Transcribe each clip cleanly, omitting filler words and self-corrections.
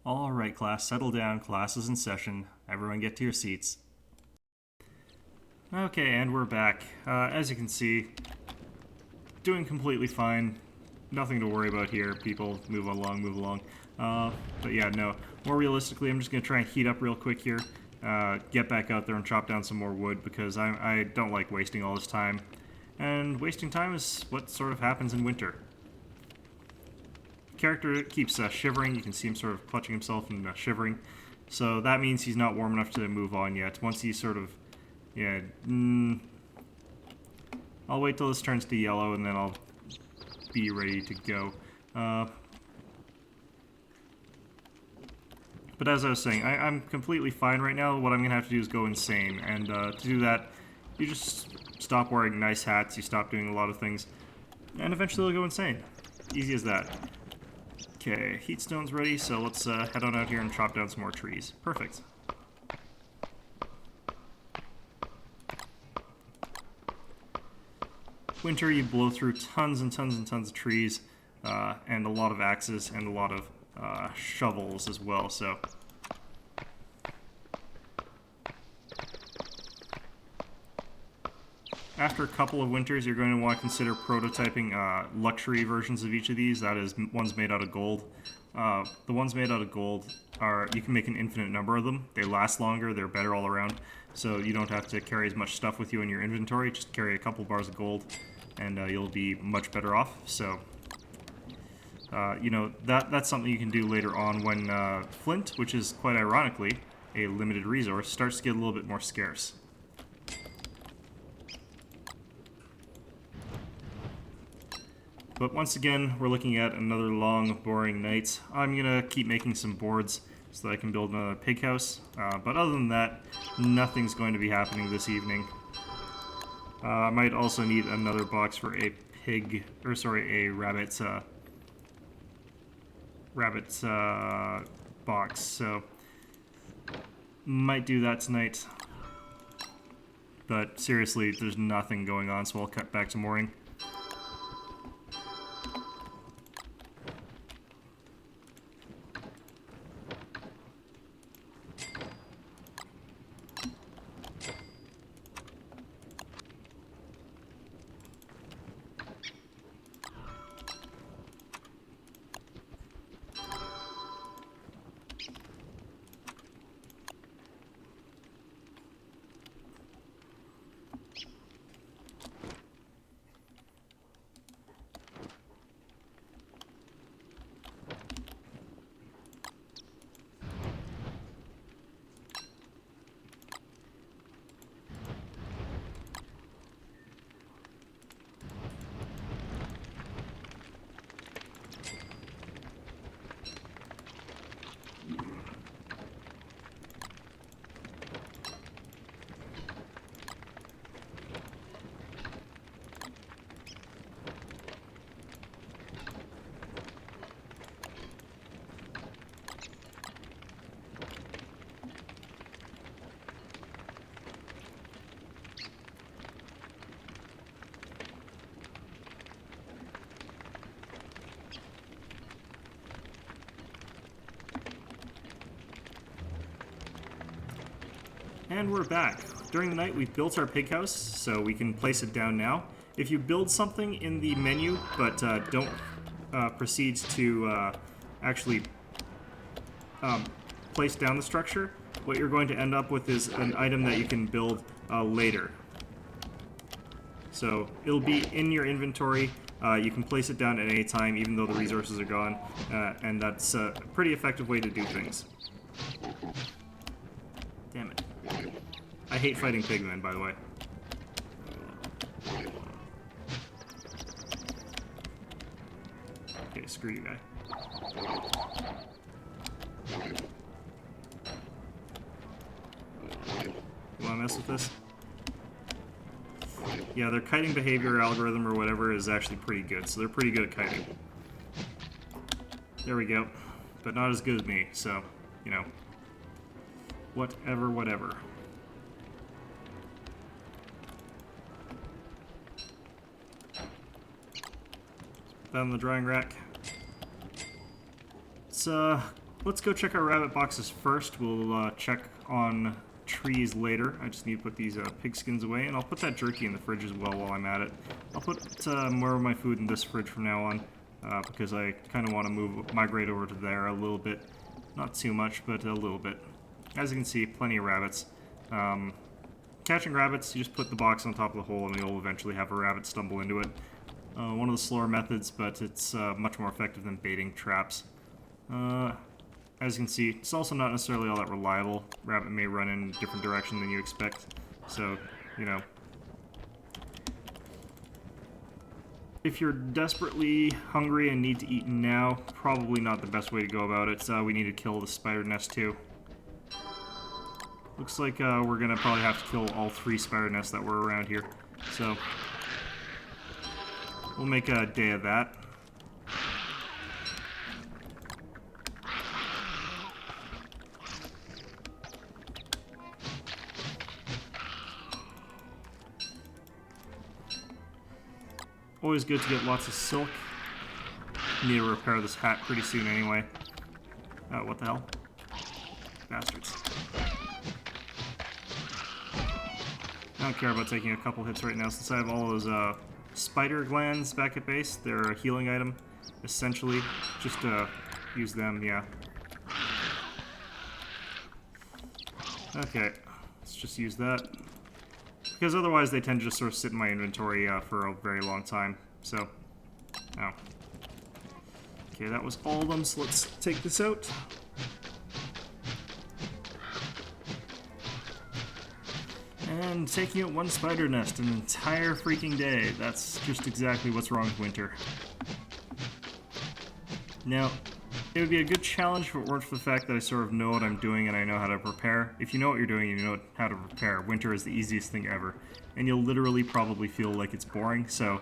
Alright, class, settle down. Class is in session. Everyone get to your seats. Okay, and we're back. As you can see, doing completely fine. Nothing to worry about here. People, move along, move along. But yeah, no. More realistically, I'm just going to try and heat up real quick here. Get back out there and chop down some more wood because I don't like wasting all this time. And wasting time is what sort of happens in winter. Character keeps shivering. You can see him sort of clutching himself and shivering. So that means he's not warm enough to move on yet. Once he's sort of... yeah... I'll wait till this turns to yellow and then I'll be ready to go. But as I was saying, I'm completely fine right now. What I'm going to have to do is go insane. And to do that, you just stop wearing nice hats, you stop doing a lot of things, and eventually you'll go insane. Easy as that. Okay, heat stone's ready, so let's head on out here and chop down some more trees. Perfect. Winter, you blow through tons and tons and tons of trees, and a lot of axes, and a lot of shovels as well, so... After a couple of winters, you're going to want to consider prototyping luxury versions of each of these. That is, ones made out of gold. The ones made out of gold are, you can make an infinite number of them. They last longer, they're better all around, so you don't have to carry as much stuff with you in your inventory. Just carry a couple bars of gold, and you'll be much better off. So, you know, that's something you can do later on when flint, which is quite ironically a limited resource, starts to get a little bit more scarce. But once again, we're looking at another long, boring night. I'm gonna keep making some boards so that I can build another pig house. But other than that, nothing's going to be happening this evening. I might also need another box for a pig, or sorry, a rabbit box. So might do that tonight. But seriously, there's nothing going on, so I'll cut back to morning. And we're back. During the night, we built our pig house, so we can place it down now. If you build something in the menu, but don't proceed to actually place down the structure, what you're going to end up with is an item that you can build later. So it'll be in your inventory. You can place it down at any time, even though the resources are gone, and that's a pretty effective way to do things. Damn it. I hate fighting pigmen, by the way. Okay, screw you, guy. You wanna mess with this? Yeah, their kiting behavior algorithm or whatever is actually pretty good, so they're pretty good at kiting. There we go. But not as good as me, so, you know. Whatever, whatever. Put that on the drying rack. It's let's go check our rabbit boxes first. We'll check on trees later. I just need to put these pigskins away, and I'll put that jerky in the fridge as well while I'm at it. I'll put more of my food in this fridge from now on, because I kind of want to migrate over to there a little bit. Not too much, but a little bit. As you can see, plenty of rabbits. Catching rabbits, you just put the box on top of the hole and you'll eventually have a rabbit stumble into it. One of the slower methods, but it's much more effective than baiting traps. As you can see, it's also not necessarily all that reliable. Rabbit may run in a different direction than you expect, so, you know. If you're desperately hungry and need to eat now, probably not the best way to go about it. We need to kill the spider nest too. Looks like we're gonna probably have to kill all 3 spider nests that were around here, so we'll make a day of that. Always good to get lots of silk. Need to repair this hat pretty soon anyway. Oh, what the hell? Bastards. I don't care about taking a couple hits right now since I have all those spider glands back at base. They're a healing item, essentially. Just use them, yeah. Okay, let's just use that. Because otherwise they tend to just sort of sit in my inventory for a very long time, so... Oh. Okay, that was all of them, so let's take this out. And taking out 1 spider nest an entire freaking day. That's just exactly what's wrong with winter. Now, it would be a good challenge if it weren't for the fact that I sort of know what I'm doing and I know how to prepare. If you know what you're doing and you know how to prepare, winter is the easiest thing ever. And you'll literally probably feel like it's boring, so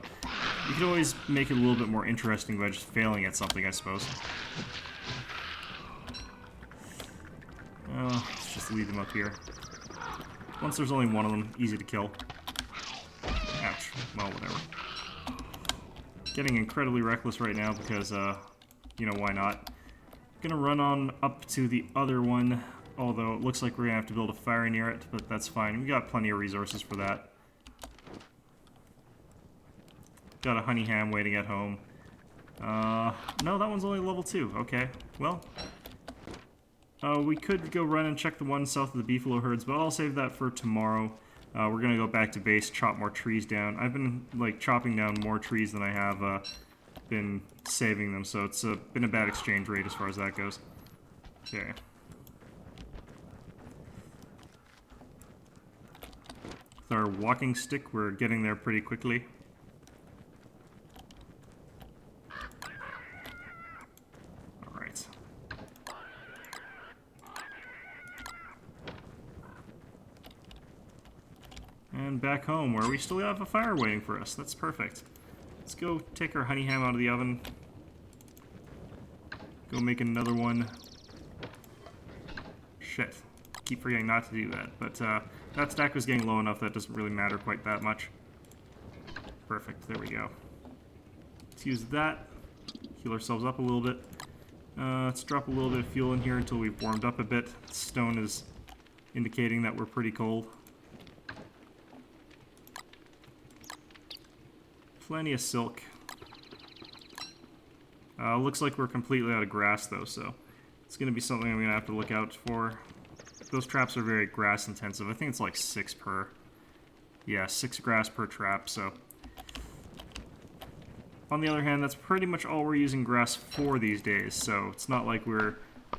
you can always make it a little bit more interesting by just failing at something, I suppose. Let's just leave them up here. Once there's only 1 of them, easy to kill. Ouch. Well, whatever. Getting incredibly reckless right now because, you know, why not? Gonna run on up to the other one, although it looks like we're gonna have to build a fire near it, but that's fine. We got plenty of resources for that. Got a honey ham waiting at home. No, that one's only level 2. Okay, well. We could go run and check the one south of the beefalo herds, but I'll save that for tomorrow. We're gonna go back to base, chop more trees down. I've been, like, chopping down more trees than I have, been saving them, so it's been a bad exchange rate as far as that goes. Okay. With our walking stick, we're getting there pretty quickly. Alright. And back home, where we still have a fire waiting for us. That's perfect. Let's go take our honey ham out of the oven. Go make another one. Shit. Keep forgetting not to do that. But that stack was getting low enough that it doesn't really matter quite that much. Perfect. There we go. Let's use that. Heal ourselves up a little bit. Let's drop a little bit of fuel in here until we've warmed up a bit. Stone is indicating that we're pretty cold. Plenty of silk. Looks like we're completely out of grass though, so it's going to be something I'm going to have to look out for. Those traps are very grass intensive. I think it's like 6 per... Yeah, 6 grass per trap, so... On the other hand, that's pretty much all we're using grass for these days, so it's not like we're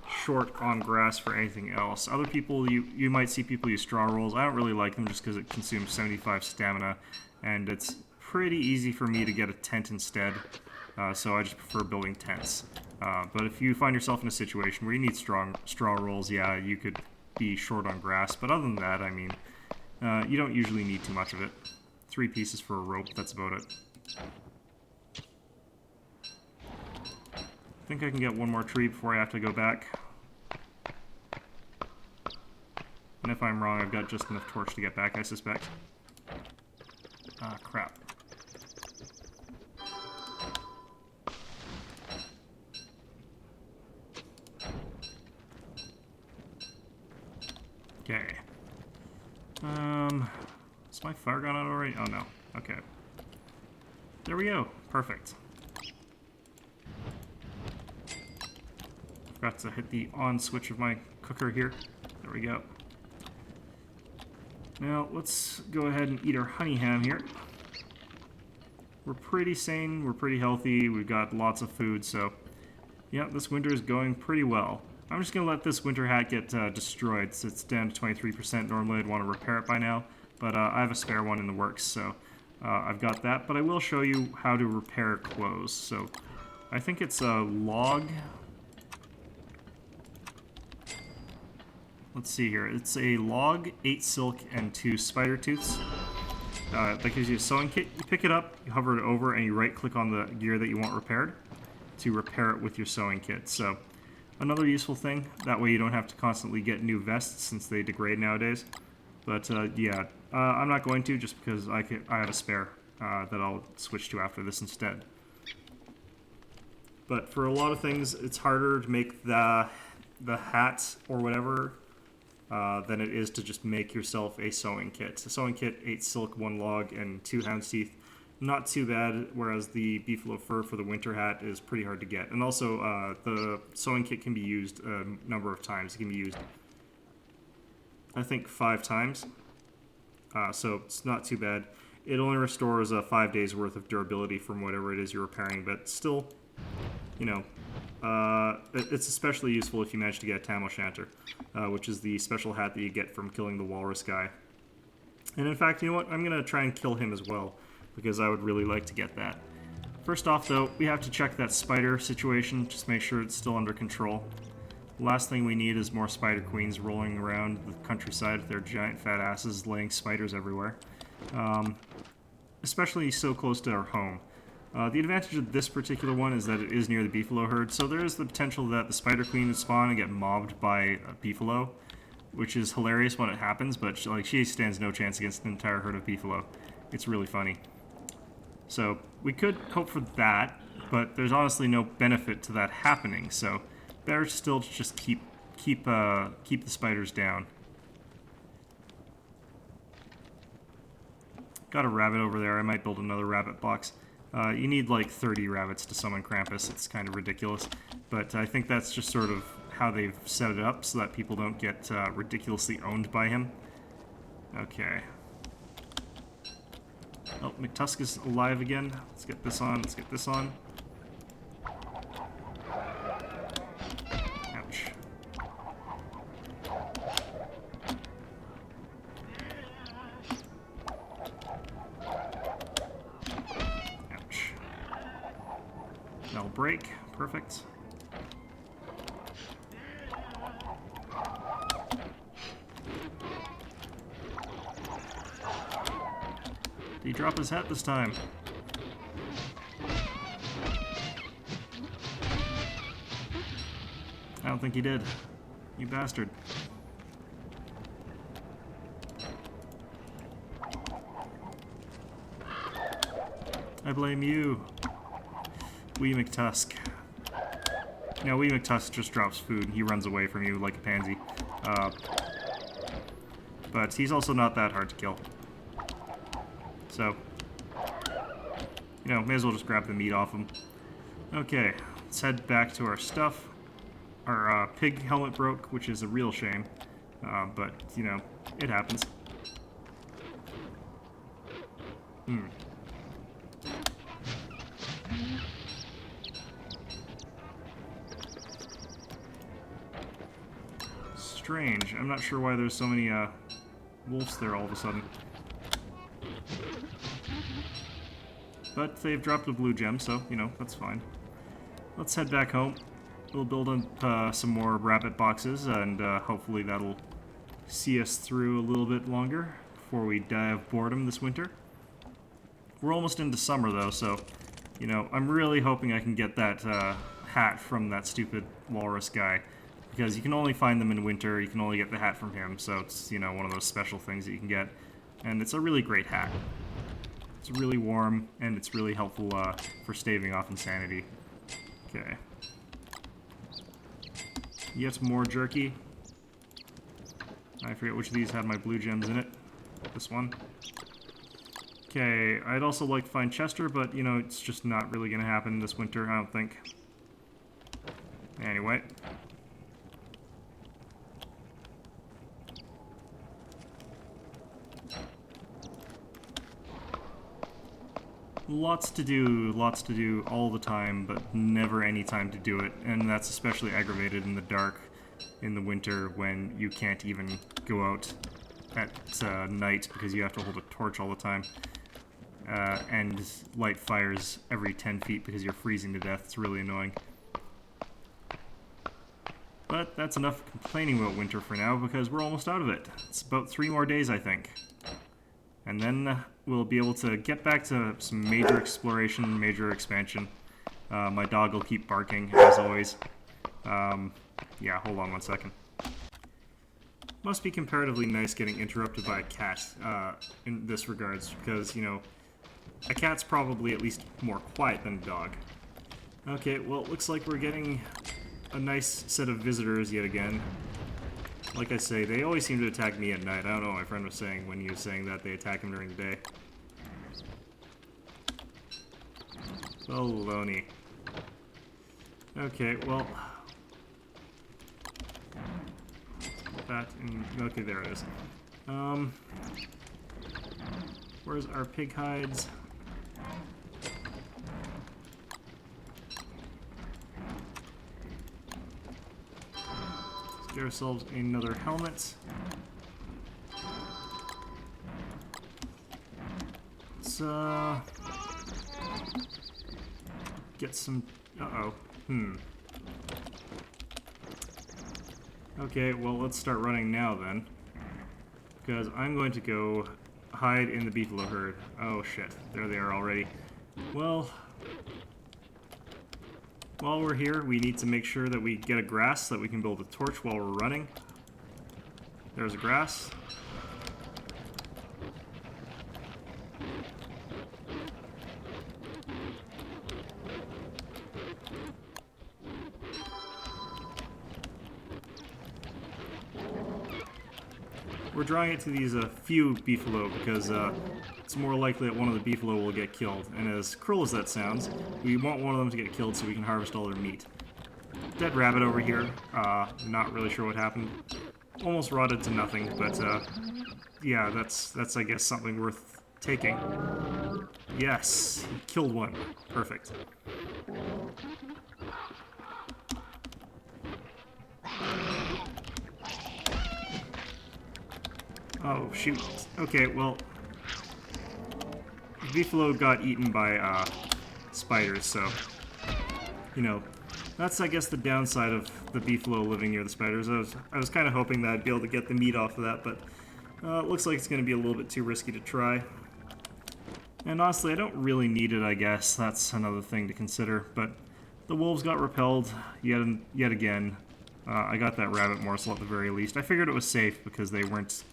short on grass for anything else. Other people, you might see people use straw rolls. I don't really like them just because it consumes 75 stamina, and it's pretty easy for me to get a tent instead, so I just prefer building tents. But if you find yourself in a situation where you need straw rolls, yeah, you could be short on grass, but other than that, I mean, you don't usually need too much of it. 3 pieces for a rope, that's about it. I think I can get one more tree before I have to go back. And if I'm wrong, I've got just enough torch to get back, I suspect. Ah, crap. Okay. Is my fire gone out already? Oh no. Okay. There we go. Perfect. Forgot to hit the on switch of my cooker here. There we go. Now, let's go ahead and eat our honey ham here. We're pretty sane, we're pretty healthy, we've got lots of food, so yeah, this winter is going pretty well. I'm just going to let this winter hat get destroyed. It's down to 23%. Normally I'd want to repair it by now, but I have a spare one in the works, so I've got that. But I will show you how to repair clothes. So I think it's a log. Let's see here. It's a log, 8 silk, and 2 spider tooths. That gives you a sewing kit. You pick it up, you hover it over, and you right-click on the gear that you want repaired to repair it with your sewing kit. So another useful thing. That way you don't have to constantly get new vests since they degrade nowadays. But yeah, I'm not going to just because I have a spare that I'll switch to after this instead. But for a lot of things, it's harder to make the hat or whatever than it is to just make yourself a sewing kit. A sewing kit, 8 silk, 1 log, and 2 hound's teeth. Not too bad, whereas the beefalo fur for the winter hat is pretty hard to get. And also, the sewing kit can be used a number of times. It can be used, I think, 5 times. So it's not too bad. It only restores 5 days worth of durability from whatever it is you're repairing, but still, you know, it's especially useful if you manage to get a Tamo Shanter, which is the special hat that you get from killing the walrus guy. And in fact, you know what? I'm going to try and kill him as well, because I would really like to get that. First off, though, we have to check that spider situation, just make sure it's still under control. Last thing we need is more spider queens rolling around the countryside with their giant fat asses laying spiders everywhere. Especially so close to our home. The advantage of this particular one is that it is near the beefalo herd, so there is the potential that the spider queen would spawn and get mobbed by a beefalo, which is hilarious when it happens, but she stands no chance against an entire herd of beefalo. It's really funny. So we could hope for that, but there's honestly no benefit to that happening, so better still to just keep the spiders down. Got a rabbit over there. I might build another rabbit box. You need like 30 rabbits to summon Krampus. It's kind of ridiculous, but I think that's just sort of how they've set it up so that people don't get ridiculously owned by him. Okay. Oh, McTusk is alive again. Let's get this on. Let's get this on. Ouch. Ouch. That'll break. Perfect. Did he drop his hat this time? I don't think he did. You bastard. I blame you. Wee McTusk. No, Wee McTusk just drops food and he runs away from you like a pansy. But he's also not that hard to kill. So, you know, may as well just grab the meat off him. Okay, let's head back to our stuff. Our pig helmet broke, which is a real shame. But, you know, it happens. Strange. I'm not sure why there's so many wolves there all of a sudden. But they've dropped a blue gem, so, you know, that's fine. Let's head back home. We'll build up some more rabbit boxes, and hopefully that'll see us through a little bit longer before we die of boredom this winter. We're almost into summer, though, so, you know, I'm really hoping I can get that hat from that stupid walrus guy. Because you can only find them in winter, you can only get the hat from him, so it's, you know, one of those special things that you can get. And it's a really great hat. It's really warm, and it's really helpful for staving off insanity. Okay. Yet more jerky. I forget which of these had my blue gems in it. This one. Okay, I'd also like to find Chester, but, you know, it's just not really going to happen this winter, I don't think. Anyway. Lots to do all the time, but never any time to do it, and that's especially aggravated in the dark in the winter when you can't even go out at night because you have to hold a torch all the time and light fires every 10 feet because you're freezing to death. It's really annoying. But that's enough complaining about winter for now because we're almost out of it. It's about 3 more days, I think. And then we'll be able to get back to some major exploration, major expansion. My dog will keep barking, as always. Yeah, hold on one second. Must be comparatively nice getting interrupted by a cat in this regards, because, you know, a cat's probably at least more quiet than a dog. Okay, well, it looks like we're getting a nice set of visitors yet again. Like I say, they always seem to attack me at night. I don't know what my friend was saying when he was saying that they attack him during the day. Baloney. Okay, well... that and... okay, there it is. Where's our pig hides? Let's get ourselves another helmet. Let's get some... uh-oh. Okay, well, let's start running now then. Because I'm going to go hide in the beefalo herd. Oh shit, there they are already. Well, while we're here, we need to make sure that we get a grass so that we can build a torch while we're running. There's a grass. We're drawing it to these few beefalo because it's more likely that one of the beefalo will get killed. And as cruel as that sounds, we want one of them to get killed so we can harvest all their meat. Dead rabbit over here. Not really sure what happened. Almost rotted to nothing, but yeah, that's I guess something worth taking. Yes, killed one. Perfect. Oh, shoot. Okay, well... beefalo got eaten by, spiders, so... you know, that's, I guess, the downside of the beefalo living near the spiders. I was kind of hoping that I'd be able to get the meat off of that, but... it looks like it's going to be a little bit too risky to try. And honestly, I don't really need it, I guess. That's another thing to consider, but... the wolves got repelled yet again. I got that rabbit morsel at the very least. I figured it was safe because they weren't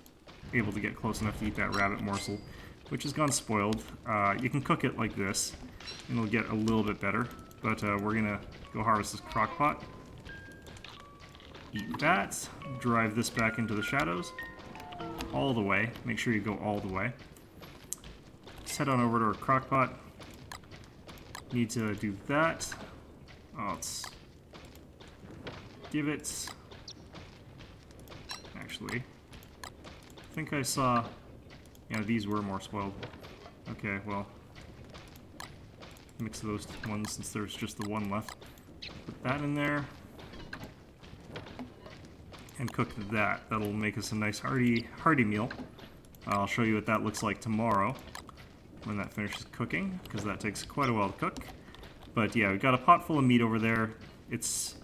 able to get close enough to eat that rabbit morsel, which has gone spoiled. You can cook it like this, and it'll get a little bit better. But we're gonna go harvest this crock pot. Eat that. Drive this back into the shadows. All the way. Make sure you go all the way. Let's head on over to our crock pot. Need to do that. Oh, let's give it... actually... I think I saw... yeah, these were more spoiled. Okay, well... mix those ones since there's just the one left. Put that in there. And cook that. That'll make us a nice hearty meal. I'll show you what that looks like tomorrow when that finishes cooking, because that takes quite a while to cook. But yeah, we've got a pot full of meat over there.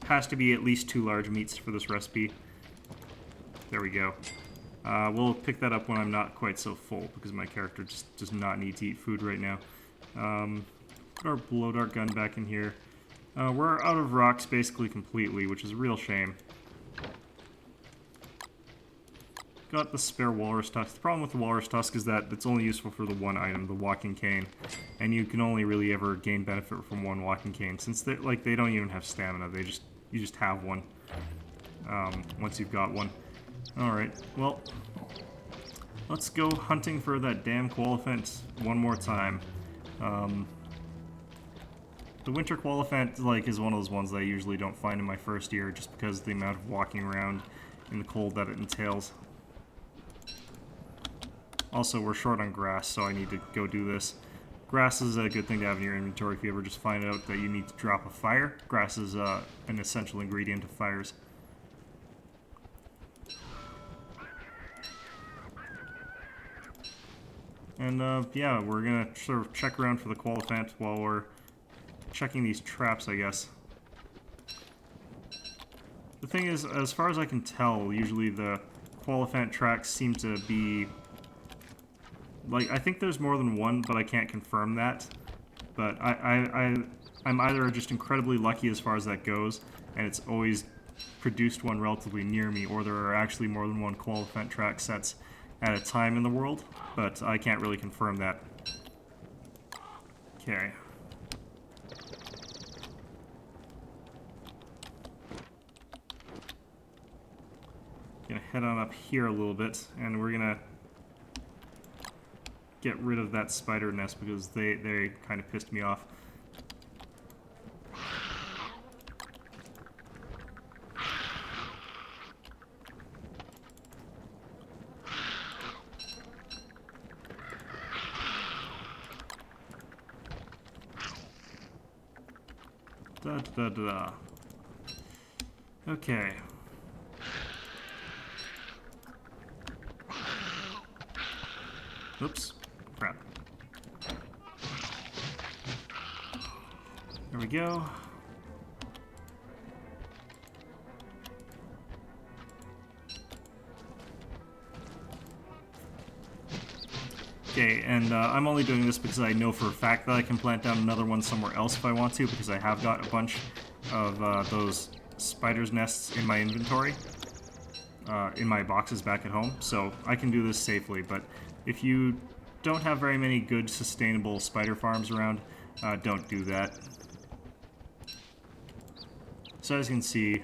Has to be at least 2 large meats for this recipe. There we go. We'll pick that up when I'm not quite so full, because my character just does not need to eat food right now. Put our blow dart gun back in here. We're out of rocks basically completely, which is a real shame. Got the spare walrus tusk. The problem with the walrus tusk is that it's only useful for the one item, the walking cane, and you can only really ever gain benefit from one walking cane, since they don't even have stamina. You just have one once you've got one. Alright, well, let's go hunting for that damn Qualiphant one more time. The winter Qualiphant, like, is one of those ones that I usually don't find in my first year just because of the amount of walking around in the cold that it entails. Also, we're short on grass, so I need to go do this. Grass is a good thing to have in your inventory if you ever just find out that you need to drop a fire. Grass is an essential ingredient of fires. And yeah, we're gonna sort of check around for the Qualiphant while we're checking these traps, I guess. The thing is, as far as I can tell, usually the Qualiphant tracks seem to be... like, I think there's more than one, but I can't confirm that. But I'm either just incredibly lucky as far as that goes, and it's always produced one relatively near me, or there are actually more than one Qualiphant track sets at a time in the world, but I can't really confirm that. Okay. Gonna head on up here a little bit, and we're gonna get rid of that spider nest because they kind of pissed me off. Da da da. Okay. Oops. Crap. There we go. Okay, and I'm only doing this because I know for a fact that I can plant down another one somewhere else if I want to, because I have got a bunch of those spiders' nests in my inventory, in my boxes back at home, so I can do this safely. But if you don't have very many good, sustainable spider farms around, don't do that. So as you can see,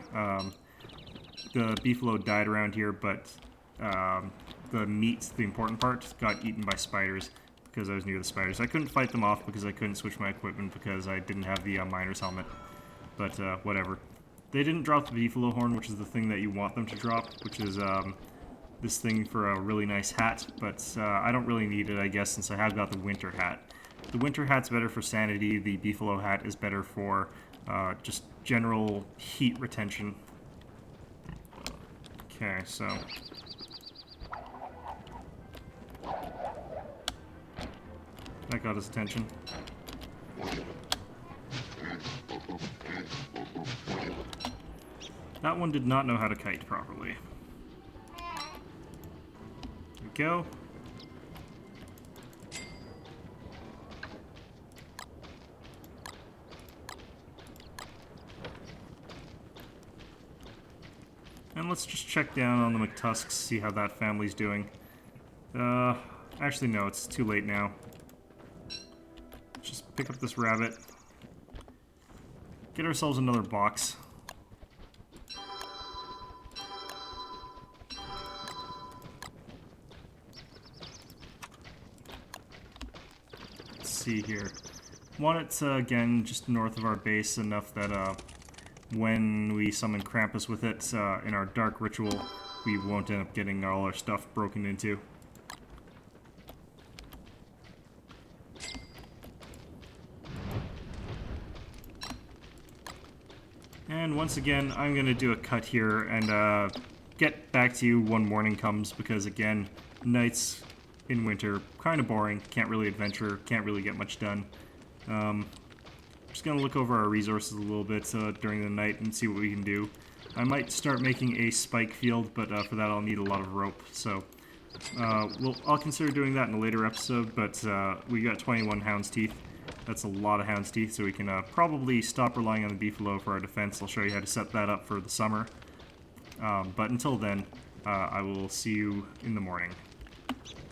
the beefalo died around here, but the meat, the important part, got eaten by spiders because I was near the spiders. I couldn't fight them off because I couldn't switch my equipment because I didn't have the miner's helmet. But whatever. They didn't drop the beefalo horn, which is the thing that you want them to drop, which is this thing for a really nice hat, but I don't really need it, I guess, since I have got the winter hat. The winter hat's better for sanity, the beefalo hat is better for just general heat retention. Okay, so... that got his attention. That one did not know how to kite properly. There we go. And let's just check down on the McTusks, see how that family's doing. Actually no, it's too late now. Just pick up this rabbit. Get ourselves another box. Let's see here. Want it, again, just north of our base, enough that when we summon Krampus with it in our dark ritual, we won't end up getting all our stuff broken into. And once again, I'm going to do a cut here and get back to you when morning comes, because again, nights in winter, kind of boring, can't really adventure, can't really get much done. Just going to look over our resources a little bit during the night and see what we can do. I might start making a spike field, but for that I'll need a lot of rope, so I'll consider doing that in a later episode, but we got 21 hound's teeth. That's a lot of hound's teeth, so we can probably stop relying on the beefalo for our defense. I'll show you how to set that up for the summer. But until then, I will see you in the morning.